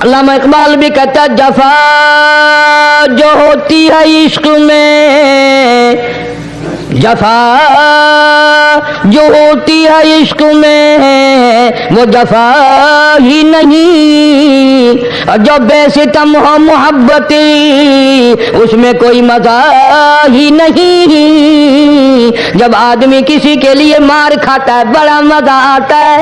علامہ اقبال بھی کہتا ہے جفا جو ہوتی ہے عشق میں، جفا جو ہوتی ہے عشق میں وہ جفا ہی نہیں، اور جو بے ستم ہو محبتی اس میں کوئی مزہ ہی نہیں۔ جب آدمی کسی کے لیے مار کھاتا ہے بڑا مزہ آتا ہے۔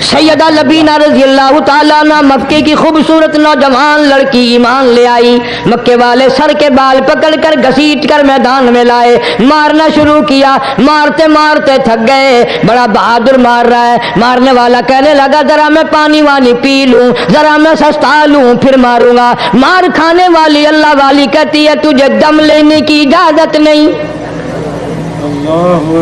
سیدہ لبینہ رضی اللہ تعالیٰ عنہ مکے کی خوبصورت نوجوان لڑکی ایمان لے آئی، مکے والے سر کے بال پکڑ کر گھسیٹ کر میدان میں لائے، مارنا شروع کیا، مارتے مارتے تھک گئے، بڑا بہادر مار رہا ہے۔ مارنے والا کہنے لگا ذرا میں پانی وانی پی لوں، ذرا میں سستا لوں پھر ماروں گا۔ مار کھانے والی اللہ والی کہتی ہے تجھے دم لینے کی اجازت نہیں،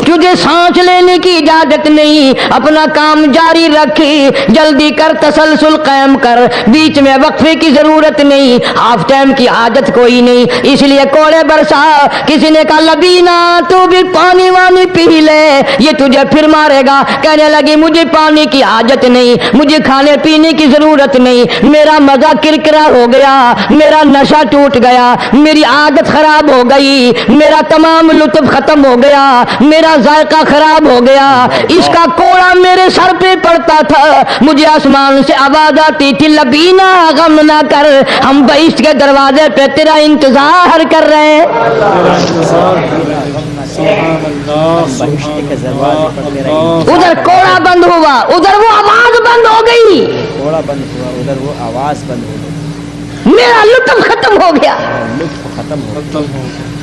تجھے سانس لینے کی اجازت نہیں، اپنا کام جاری رکھ، جلدی کر، تسلسل قائم کر، بیچ میں وقفے کی ضرورت نہیں، ہاف ٹائم کی حاجت کوئی نہیں۔ اس لیے کوڑے برسا، کسی نے کہا لبینہ تو بھی پانی وانی پی لے، یہ تجھے پھر مارے گا۔ کہنے لگی مجھے پانی کی حاجت نہیں، مجھے کھانے پینے کی ضرورت نہیں، میرا مزہ کرکرا ہو گیا، میرا نشہ ٹوٹ گیا، میری عادت خراب ہو گئی، میرا تمام لطف ختم ہو گیا، میرا ذائقہ خراب ہو گیا، اس کا کوڑا میرے سر پہ پڑتا تھا، مجھے آسمان سے آواز آتی تھی لبینہ غم نہ کر، ہم بہشت کے دروازے پہ تیرا انتظار کر رہے ہیں۔ ادھر کوڑا بند ہوا، ادھر وہ آواز بند ہو گئی، کوڑا بند ہوا، ادھر وہ آواز بند ہو گئی، میرا لطف ختم ہو گیا۔ لطف ختم ہو گیا۔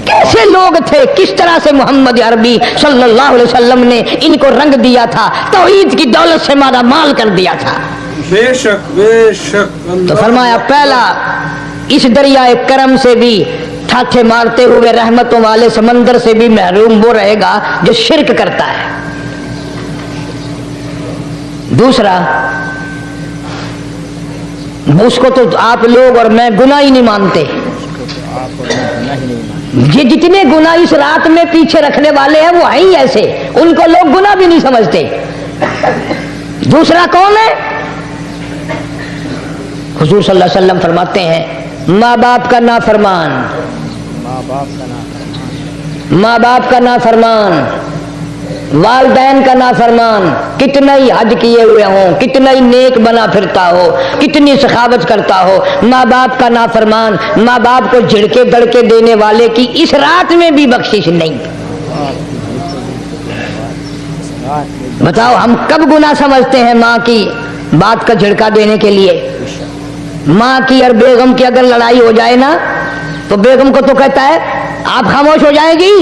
کیسے لوگ تھے، کس طرح سے محمد عربی صلی اللہ علیہ وسلم نے ان کو رنگ دیا تھا، توحید کی دولت سے مالا مال کر دیا تھا۔ بے شک بے شک۔ تو فرمایا پہلا اس دریائے کرم سے بھی ٹھاٹھے مارتے ہوئے رحمتوں والے سمندر سے بھی محروم وہ رہے گا جو شرک کرتا ہے۔ دوسرا اس کو تو آپ لوگ اور میں گناہ ہی نہیں مانتے، یہ جتنے گناہ اس رات میں پیچھے رکھنے والے ہیں وہ ہیں ہی ایسے، ان کو لوگ گناہ بھی نہیں سمجھتے۔ دوسرا کون ہے؟ حضور صلی اللہ علیہ وسلم فرماتے ہیں ماں باپ کا نافرمان، ماں باپ کا نافرمان، والدین کا نافرمان، کتنا ہی حج کیے ہوئے ہوں، کتنا ہی نیک بنا پھرتا ہو، کتنی سخاوت کرتا ہو، ماں باپ کا نافرمان، ماں باپ کو جھڑکے دڑکے دینے والے کی اس رات میں بھی بخشش نہیں۔ بتاؤ ہم کب گناہ سمجھتے ہیں ماں کی بات کا جھڑکا دینے کے لیے؟ ماں کی اور بیگم کی اگر لڑائی ہو جائے نا تو بیگم کو تو کہتا ہے آپ خاموش ہو جائے گی،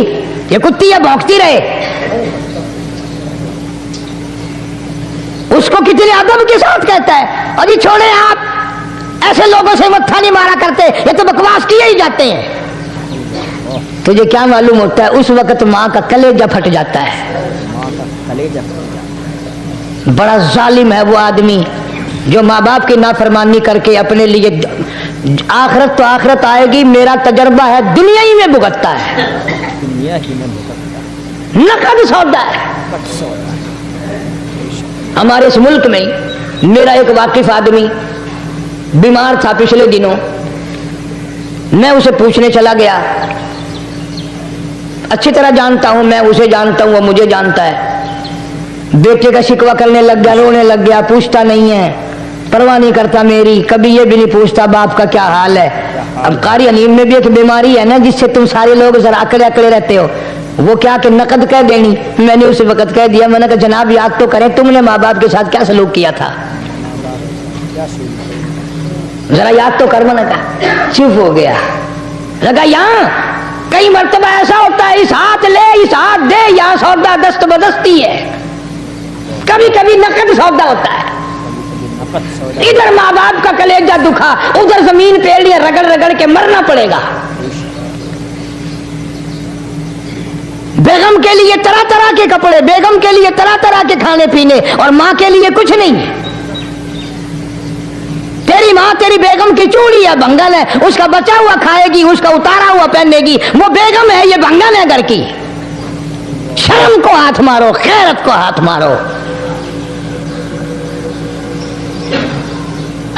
یہ کتی ہے بھونکتی رہے، اس کو کتنے ادب کے ساتھ کہتا ہے اور یہ چھوڑے آپ ایسے لوگوں سے متھا نہیں مارا کرتے، یہ تو بکواس کیے ہی جاتے ہیں۔ تجھے کیا معلوم ہوتا ہے اس وقت ماں کا کلیجہ پھٹ جاتا ہے۔ بڑا ظالم ہے وہ آدمی جو ماں باپ کی نافرمانی کر کے اپنے لیے آخرت تو آخرت آئے گی، میرا تجربہ ہے دنیا ہی میں بھگتتا ہے، نقد سودا ہے۔ ہمارے اس ملک میں میرا ایک واقف آدمی بیمار تھا پچھلے دنوں، میں اسے پوچھنے چلا گیا، اچھی طرح جانتا ہوں، میں اسے جانتا ہوں وہ مجھے جانتا ہے، بیٹے کا شکوہ کرنے لگ گیا، رونے لگ گیا، پوچھتا نہیں ہے، پرواہ نہیں کرتا میری، کبھی یہ بھی نہیں پوچھتا باپ کا کیا حال ہے۔ اب قاری حنیم میں بھی ایک بیماری ہے نا جس سے تم سارے لوگ ذرا اکڑے اکڑے رہتے ہو، وہ کیا کہ نقد کہہ دینی، میں نے اسے وقت کہہ دیا، میں نے کہا جناب یاد تو کریں تم نے ماں باپ کے ساتھ کیا سلوک کیا تھا، ذرا یاد تو کر، میں نے کہا چپ ہو گیا، لگا یہاں کئی مرتبہ ایسا ہوتا ہے اس ہاتھ لے اس ہاتھ دے، یہاں سودا دست بدستی ہے، کبھی کبھی نقد سودا ہوتا ہے، ادھر ماں باپ کا کلیجہ دکھا، ادھر زمین پیڑیاں رگڑ رگڑ کے مرنا پڑے گا، بیگم کے لیے طرح طرح کے کپڑے، بیگم کے لیے طرح طرح کے کھانے پینے، اور ماں کے لیے کچھ نہیں۔ تیری ماں تیری بیگم کی چوڑی ہے، بھنگن ہے، اس کا بچا ہوا کھائے گی، اس کا اتارا ہوا پہنے گی، وہ بیگم ہے، یہ بھنگن ہے گھر کی۔ شرم کو ہاتھ مارو، غیرت کو ہاتھ مارو۔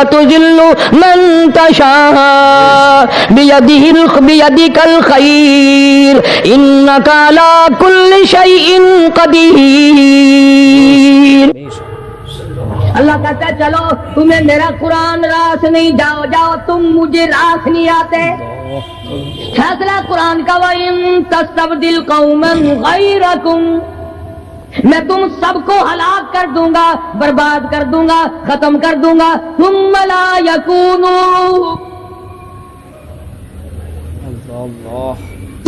وتذل من تشاء بيدك الخير إنك على كل شيء قدير. اللہ کہتا ہے چلو تمہیں میرا قرآن راس نہیں، جاؤ جاؤ تم مجھے راس نہیں آتے. فیصلہ قرآن کا وَإِن تَسْتَبْدِلْ قَوْمًا غَيْرَكُمْ، میں تم سب کو ہلاک کر دوں گا، برباد کر دوں گا، ختم کر دوں گا. ثُمَّ لَا يَكُونُوا،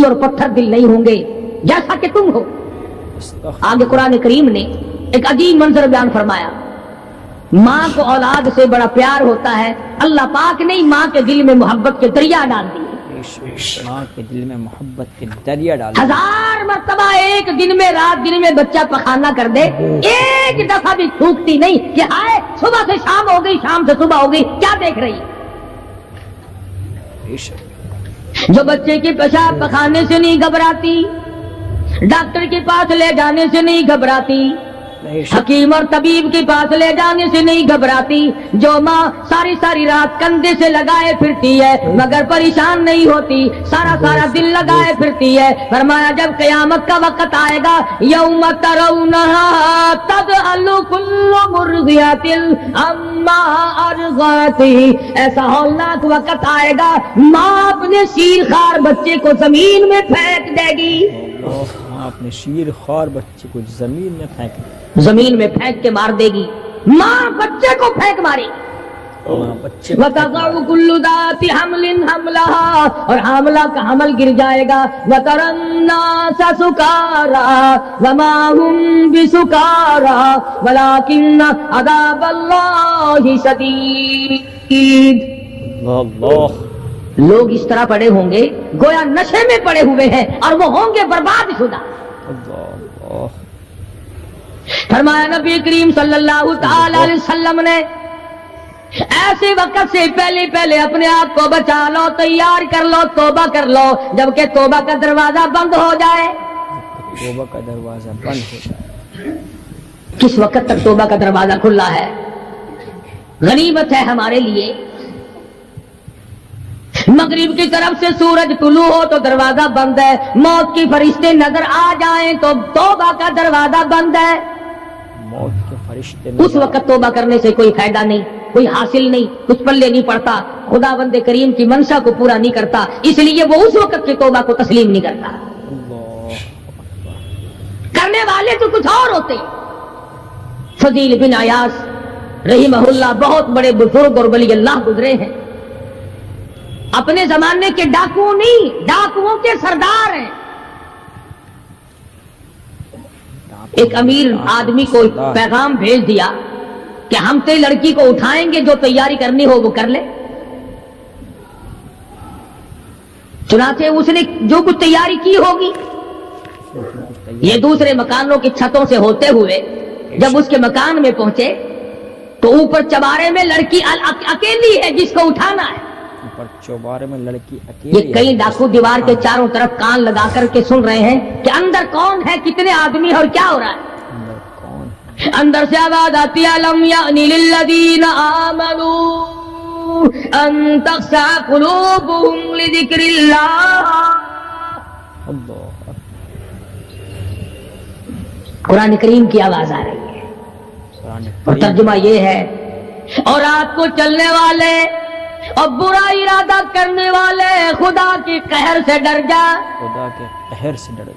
اور پتھر دل نہیں ہوں گے جیسا کہ تم ہو. آگے قرآن کریم نے ایک عجیب منظر بیان فرمایا. ماں کو اولاد سے بڑا پیار ہوتا ہے، اللہ پاک نے ماں کے دل میں محبت کے دریا ڈال دیے. ماں کے دل میں محبت کے دریا ڈال. 1000 مرتبہ ایک دن میں رات دن میں بچہ پخانہ کر دے، ایک دفعہ بھی تھوکتی نہیں کہ آئے صبح سے شام ہو گئی، شام سے صبح ہو گئی، کیا دیکھ رہی. جو بچے کے پیشاب پخانے سے نہیں گھبراتی، ڈاکٹر کے پاس لے جانے سے نہیں گھبراتی، حکیم اور طبیب کے پاس لے جانے سے نہیں گھبراتی، جو ماں ساری ساری رات کندھے سے لگائے پھرتی ہے مگر پریشان نہیں ہوتی، سارا سارا دل لگائے پھرتی ہے. فرمایا جب قیامت کا وقت آئے گا، یوم ترونہا تذہل کل مرضعۃ عما ارضعت، ایسا ہولناک وقت آئے گا ماں اپنے شیر خوار بچے کو زمین میں پھینک دے گی. اپنے شیر خوار بچے کو زمین میں پھینک دے، زمین میں پھینک کے مار دے گی. ماں بچے کو پھینک مارے. وَتَضَعُ كُلُّ ذَاتِ حَمْلٍ حَمْلَهَا، اور حاملہ کا حمل گر جائے گا. وَتَرَى النَّاسَ سُكَارَى وَمَا هُمْ بِسُكَارَى وَلَكِنَّ عَذَابَ اللَّهِ شَدِيدٌ. اللہ، لوگ اس طرح پڑے ہوں گے گویا نشے میں پڑے ہوئے ہیں اور وہ ہوں گے برباد شدہ. فرمایا نبی کریم صلی اللہ تعالی علیہ وسلم نے ایسے وقت سے پہلے پہلے اپنے آپ کو بچا لو، تیار کر لو، توبہ کر لو، جبکہ توبہ کا دروازہ بند ہو جائے. توبہ کا دروازہ بند ہو جائے. کس وقت تک توبہ کا دروازہ کھلا ہے؟ غنیمت ہے ہمارے لیے. مغرب کی طرف سے سورج طلوع ہو تو دروازہ بند ہے، موت کی فرشتے نظر آ جائیں تو توبہ کا دروازہ بند ہے. موت کے فرشتے اس وقت توبہ کرنے سے کوئی فائدہ نہیں، کوئی حاصل نہیں، کچھ پلے نہیں پڑتا، خدا بند کریم کی منشا کو پورا نہیں کرتا، اس لیے وہ اس وقت کی توبہ کو تسلیم نہیں کرتا. کرنے والے تو کچھ اور ہوتے. فضیل بن عیاض رحمہ اللہ بہت بڑے بزرگ اور ولی اللہ گزرے ہیں، اپنے زمانے کے ڈاکو نہیں، ڈاکوؤں کے سردار ہیں. ایک امیر آدمی کو پیغام بھیج دیا کہ ہم تے لڑکی کو اٹھائیں گے، جو تیاری کرنی ہو وہ کر لے. چنانچہ اس نے جو کچھ تیاری کی ہوگی، یہ دوسرے مکانوں کی چھتوں سے ہوتے ہوئے جب اس کے مکان میں پہنچے تو اوپر چبارے میں لڑکی اکیلی ہے جس کو اٹھانا ہے. چوبارے میں لڑکی اکیلی. یہ کئی ڈاکو دیوار کے چاروں طرف کان لگا کر کے سن رہے ہیں کہ اندر کون ہے، کتنے آدمی اور کیا ہو رہا ہے. اندر سے آواز آتی ہے لم یأن للذین آمنوا ان تخشع قلوبهم لذکر اللہ. قرآن کریم کی آواز آ رہی ہے اور ترجمہ یہ ہے اور رات کو چلنے والے اور برا ارادہ کرنے والے خدا کے قہر سے ڈر جا. خدا کے قہر سے ڈر جا.